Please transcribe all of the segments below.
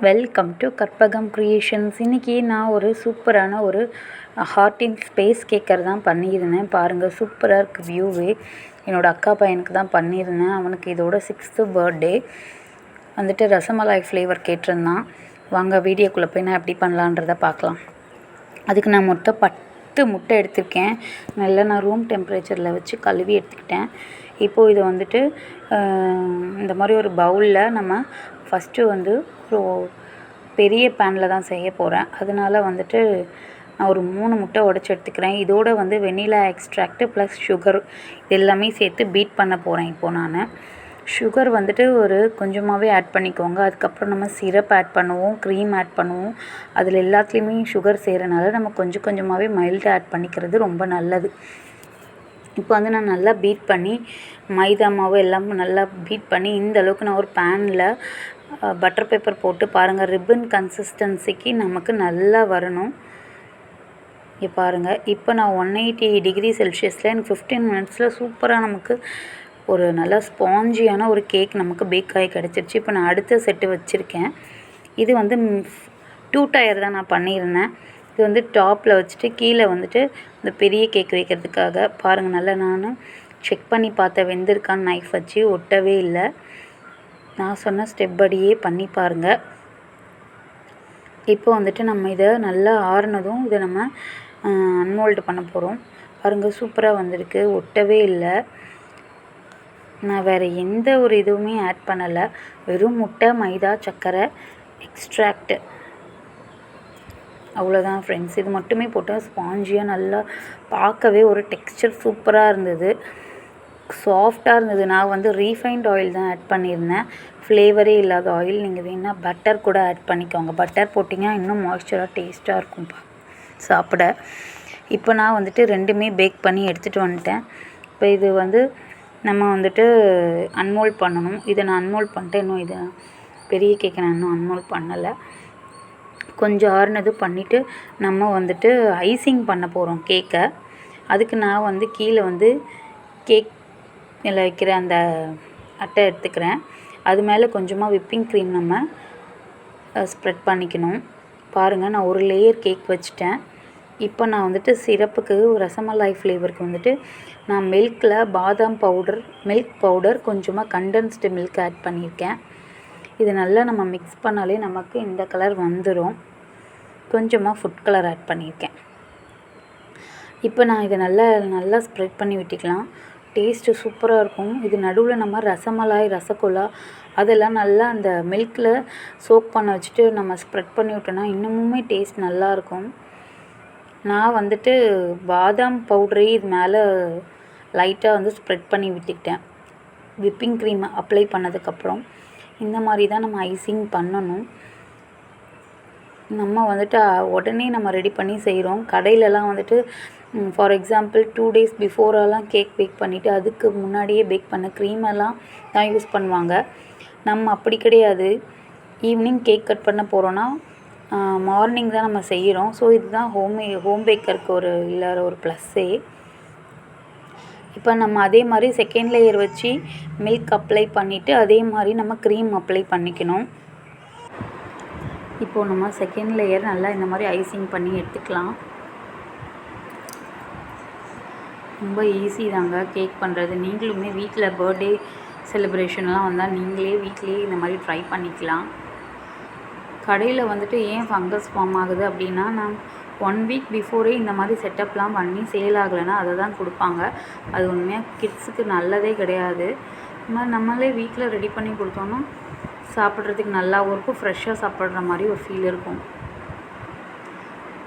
Welcome to Karpagam creations. இன்றைக்கி நான் ஒரு சூப்பரான ஒரு ஹார்ட் இன் ஸ்பேஸ் கேக்கர் தான் பண்ணியிருந்தேன். பாருங்கள், சூப்பராக இருக்குது வியூவே. என்னோடய அக்கா பையனுக்கு தான் பண்ணியிருந்தேன். அவனுக்கு இதோட 6th பர்த்டே வந்துட்டு ரசமலாய் ஃப்ளேவர் கேட்டிருந்தான். வாங்க வீடியோக்குள்ளே போய் நான் எப்படி பண்ணலான்றதை பார்க்கலாம். அதுக்கு நான் மொத்தம் 10 முட்டை எடுத்திருக்கேன். நல்லா நான் ரூம் டெம்பரேச்சரில் வச்சு கழுவி எடுத்துக்கிட்டேன். இப்போது இதை வந்துட்டு இந்த மாதிரி ஒரு பவுலில் நம்ம ஃபஸ்ட்டு வந்து ஒரு பெரிய பேனில் தான் செய்ய போகிறேன். அதனால் வந்துட்டு நான் ஒரு 3 முட்டை உடச்சி எடுத்துக்கிறேன். இதோடு வந்து வெண்ணிலா எக்ஸ்ட்ராக்ட்டு ப்ளஸ் சுகர் இது எல்லாமே சேர்த்து பீட் பண்ண போகிறேன். இப்போது நான் சுகர் வந்துட்டு ஒரு கொஞ்சமாகவே ஆட் பண்ணிக்கோங்க. அதுக்கப்புறம் நம்ம சிரப் ஆட் பண்ணுவோம், க்ரீம் ஆட் பண்ணுவோம். அதில் எல்லாத்துலேயுமே சுகர் செய்கிறனால நம்ம கொஞ்சம் கொஞ்சமாகவே மைல்டாக ஆட் பண்ணிக்கிறது ரொம்ப நல்லது. இப்போ வந்து நான் நல்லா பீட் பண்ணி மைதா மாவு எல்லாம் நல்லா பீட் பண்ணி இந்த அளவுக்கு நான் ஒரு பேனில் பட்டர் பேப்பர் போட்டு பாருங்கள், ரிப்பன் கன்சிஸ்டன்சிக்கு நமக்கு நல்லா வரணும். இங்கே பாருங்கள், இப்போ நான் 180 டிகிரி செல்சியஸில் எனக்கு 15 மினிட்ஸில் சூப்பராக நமக்கு ஒரு நல்லா ஸ்பாஞ்சியான ஒரு கேக் நமக்கு பேக் ஆகி கிடச்சிருச்சு. இப்போ நான் அடுத்த செட்டு வச்சுருக்கேன். இது வந்து 2 டயர் தான் நான் பண்ணியிருந்தேன். இது வந்து டாப்பில் வச்சுட்டு கீழே வந்துட்டு இந்த பெரிய கேக் வைக்கிறதுக்காக. பாருங்கள், நல்லா நான் செக் பண்ணி பார்த்தேன் வெந்திருக்கான்னு நைஃப் வச்சு, ஒட்டவே இல்லை. நான் சொன்ன ஸ்டெப் படியே பண்ணி பாருங்கள். இப்போ வந்துட்டு நம்ம இதை நல்லா ஆறுனதும் இதை நம்ம அன்மோல்டு பண்ண போகிறோம். பாருங்கள், சூப்பராக வந்திருக்கு, ஒட்டவே இல்லை. நான் வேறு எந்த ஒரு இதுவுமே ஆட் பண்ணலை. வெறும் முட்டை, மைதா, சர்க்கரை, எக்ஸ்ட்ராக்டு, அவ்வளோதான் ஃப்ரெண்ட்ஸ். இது மட்டுமே போட்டால் ஸ்பாஞ்சியாக நல்லா பார்க்கவே ஒரு டெக்ஸ்சர் சூப்பராக இருந்தது, சாஃப்டாக இருந்தது. நான் வந்து ரீஃபைண்ட் ஆயில் தான் ஆட் பண்ணியிருந்தேன், ஃப்ளேவரே இல்லாத ஆயில். நீங்கள் வேணால் பட்டர் கூட ஆட் பண்ணிக்கோங்க. பட்டர் போட்டிங்கன்னா இன்னும் மாய்ஸ்சராக டேஸ்ட்டாக இருக்கும் சாப்பிட. இப்போ நான் வந்துட்டு ரெண்டுமே பேக் பண்ணி எடுத்துகிட்டு வந்துட்டேன். இப்போ இது வந்து நம்ம வந்துட்டு அன்மோல்ட் பண்ணணும். இதை நான் அன்மோல்ட் பண்ணிட்டேன். இன்னும் இது பெரிய கேக்கை நான் இன்னும் அன்மோல்ட் பண்ணலை. கொஞ்சம் ஆறுனது பண்ணிவிட்டு நம்ம வந்துட்டு ஐசிங் பண்ண போகிறோம் கேக்கை. அதுக்கு நான் வந்து கீழே வந்து கேக் இதில் வைக்கிற அந்த அட்டை எடுத்துக்கிறேன். அது மேலே கொஞ்சமாக விப்பிங் க்ரீம் நம்ம ஸ்ப்ரெட் பண்ணிக்கணும். பாருங்கள், நான் ஒரு லேயர் கேக் வச்சுட்டேன். இப்போ நான் வந்துட்டு சிரப்புக்கு ரசமலாய் ஃப்ளேவருக்கு வந்துட்டு நான் மில்கில் பாதாம் பவுடர், மில்க் பவுடர், கொஞ்சமாக கண்டென்ஸ்டு மில்க் ஆட் பண்ணியிருக்கேன். இது நல்லா நம்ம மிக்ஸ் பண்ணாலே நமக்கு இந்த கலர் வந்துடும். கொஞ்சமாக ஃபுட் கலர் ஆட் பண்ணியிருக்கேன். இப்போ நான் இதை நல்லா ஸ்ப்ரெட் பண்ணி விட்டுக்கலாம். டேஸ்ட்டு சூப்பராக இருக்கும். இது நடுவில் நம்ம ரசமலாய், ரசகுல்லா அதெல்லாம் நல்லா அந்த மில்கில் சோக் பண்ண வச்சுட்டு நம்ம ஸ்ப்ரெட் பண்ணி விட்டோன்னா இன்னமுமே டேஸ்ட் நல்லாயிருக்கும். நான் வந்துட்டு பாதாம் பவுடரே இது மேலே லைட்டாக வந்து ஸ்ப்ரெட் பண்ணி விட்டுக்கிட்டேன். விப்பிங் க்ரீம் அப்ளை பண்ணதுக்கப்புறம் இந்த மாதிரி தான் நம்ம ஐசிங் பண்ணணும். நம்ம வந்துட்டு உடனே நம்ம ரெடி பண்ணி செய்கிறோம். கடையிலலாம் வந்துட்டு ஃபார் எக்ஸாம்பிள் 2 days பிஃபோரெல்லாம் கேக் பேக் பண்ணிவிட்டு அதுக்கு முன்னாடியே பேக் பண்ண க்ரீமெல்லாம் தான் யூஸ் பண்ணுவாங்க. நம்ம அப்படி கிடையாது. ஈவினிங் கேக் கட் பண்ண போகிறோன்னா மார்னிங் தான் நம்ம செய்கிறோம். ஸோ இதுதான் ஹோம் பேக்கருக்கு ஒரு ப்ளஸ்ஸே. இப்போ நம்ம அதே மாதிரி செகண்ட் லேயர் வச்சு மில்க் அப்ளை பண்ணிவிட்டு அதே மாதிரி நம்ம க்ரீம் அப்ளை பண்ணிக்கணும். இப்போது நம்ம செகண்ட் லேயர் நல்லா இந்த மாதிரி ஐசிங் பண்ணி எடுத்துக்கலாம். ரொம்ப ஈஸி தாங்க கேக் பண்ணுறது. நீங்களுமே வீட்டில் பர்த்டே செலிப்ரேஷன்லாம் வந்தால் நீங்களே வீட்டிலேயே இந்த மாதிரி ட்ரை பண்ணிக்கலாம். கடையில் வந்துட்டு ஏன் ஃபங்கஸ் ஃபார்ம் ஆகுது அப்படின்னா, நான் 1 week பிஃபோரே இந்த மாதிரி செட்டப்லாம் பண்ணி சேல் ஆகலைன்னா அதை தான் கொடுப்பாங்க. அது உண்மையாக கிட்ஸுக்கு நல்லதே கிடையாது. இந்த மாதிரி நம்மளே வீட்டில் ரெடி பண்ணி கொடுத்தோன்னா சாப்பிட்றதுக்கு நல்லாவும் இருக்கும், ஃப்ரெஷ்ஷாக சாப்பிட்ற மாதிரி ஒரு ஃபீல் இருக்கும்.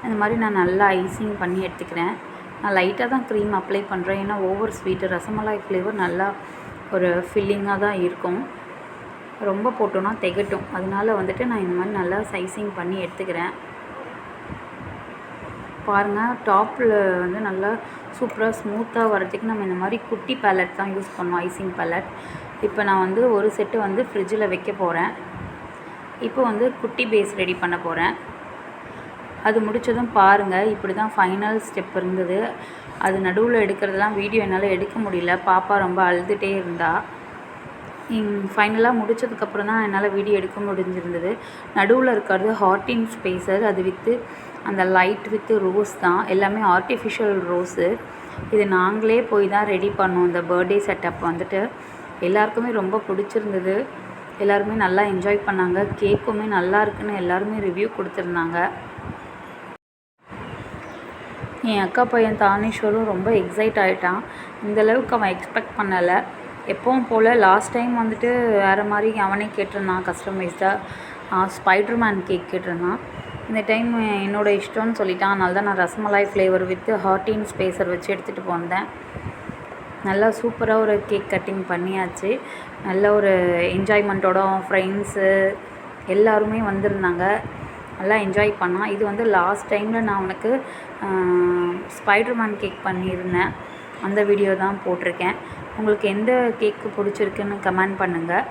இந்த மாதிரி நான் நல்லா ஐசிங் பண்ணி எடுத்துக்கிறேன். நான் லைட்டாக தான் க்ரீம் அப்ளை பண்ணுறேன். ஏன்னா ஓவர் ஸ்வீட்டு ரசமலாய் ஃப்ளேவர் நல்லா ஒரு ஃபில்லிங்காக தான் இருக்கும். ரொம்ப போட்டோன்னா திகட்டும். அதனால வந்துட்டு நான் இந்த மாதிரி நல்லா ஐசிங் பண்ணி எடுத்துக்கிறேன். பாருங்கள், டாப்பில் வந்து நல்லா சூப்பராக ஸ்மூத்தாக வரதுக்கு நம்ம இந்த மாதிரி குட்டி பேலட் தான் யூஸ் பண்ணுவோம், ஐசிங் பேலட். இப்போ நான் வந்து ஒரு செட்டு வந்து ஃப்ரிட்ஜில் வைக்க போகிறேன். இப்போ வந்து குட்டி பேஸ் ரெடி பண்ண போகிறேன். அது முடித்ததும் பாருங்கள், இப்படி தான் ஃபைனல் ஸ்டெப் இருந்தது. அது நடுவில் எடுக்கிறதெல்லாம் வீடியோ என்னால் எடுக்க முடியல. பாப்பா ரொம்ப அழுதுகிட்டே இருந்தா. ஃபைனலாக முடித்ததுக்கப்புறம் தான் என்னால் வீடியோ எடுக்க முடிஞ்சிருந்தது. நடுவில் இருக்கிறது ஹார்டின் ஸ்பேஸர், அது வித்து அந்த லைட் வித்து ரோஸ் தான், எல்லாமே ஆர்டிஃபிஷியல் ரோஸு. இது நாங்களே போய் தான் ரெடி பண்ணோம். இந்த பர்த்டே செட்டப் வந்துட்டு எல்லாருக்குமே ரொம்ப பிடிச்சிருந்தது. எல்லாருமே நல்லா என்ஜாய் பண்ணாங்க. கேக்குமே நல்லா இருக்குன்னு எல்லாருமே ரிவ்யூ கொடுத்துருந்தாங்க. என் அக்கா பையன் தானேஸ்வரும் ரொம்ப எக்ஸைட் ஆகிட்டான். இந்தளவுக்கு அவன் எக்ஸ்பெக்ட் பண்ணலை. எப்பவும் போல் லாஸ்ட் டைம் வந்துட்டு வேறு மாதிரி அவனே கேட்டிருந்தான், கஸ்டமைஸ்டாக ஸ்பைடர்மேன் கேக் கேட்டிருந்தான். இந்த டைம் என்னோடய இஷ்டம்னு சொல்லிட்டான். அதனால தான் நான் rasmalai flavour with heart spacer வச்சு எடுத்துகிட்டு போனேன். நல்லா சூப்பராக ஒரு கேக் கட்டிங் பண்ணியாச்சு. நல்ல ஒரு என்ஜாய்மெண்ட்டோட ஃப்ரெண்ட்ஸு எல்லாருமே வந்திருந்தாங்க. நல்லா என்ஜாய் பண்ணான். இது வந்து லாஸ்ட் டைமில் நான் அவனுக்கு ஸ்பைடர்மேன் கேக் பண்ணியிருந்தேன். அந்த வீடியோ தான் போட்டிருக்கேன். உங்களுக்கு எந்த கேக்கு பிடிச்சிருக்குன்னு கமெண்ட் பண்ணுங்கள்.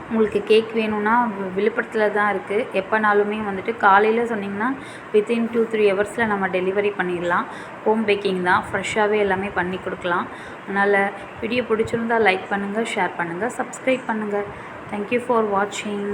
உங்களுக்கு கேக் வேணும்னா விழுப்புரத்தில் தான் இருக்குது. எப்போனாலுமே வந்துட்டு காலையில் சொன்னிங்கன்னா வித்தின் 2-3 ஹவர்ஸில் நம்ம டெலிவரி பண்ணிடலாம். ஹோம் பேக்கிங் தான், ஃப்ரெஷ்ஷாகவே எல்லாமே பண்ணி கொடுக்கலாம். அதனால் வீடியோ பிடிச்சிருந்தால் லைக் பண்ணுங்கள், ஷேர் பண்ணுங்கள், சப்ஸ்கிரைப் பண்ணுங்கள். தேங்க்யூ ஃபார் வாட்சிங்.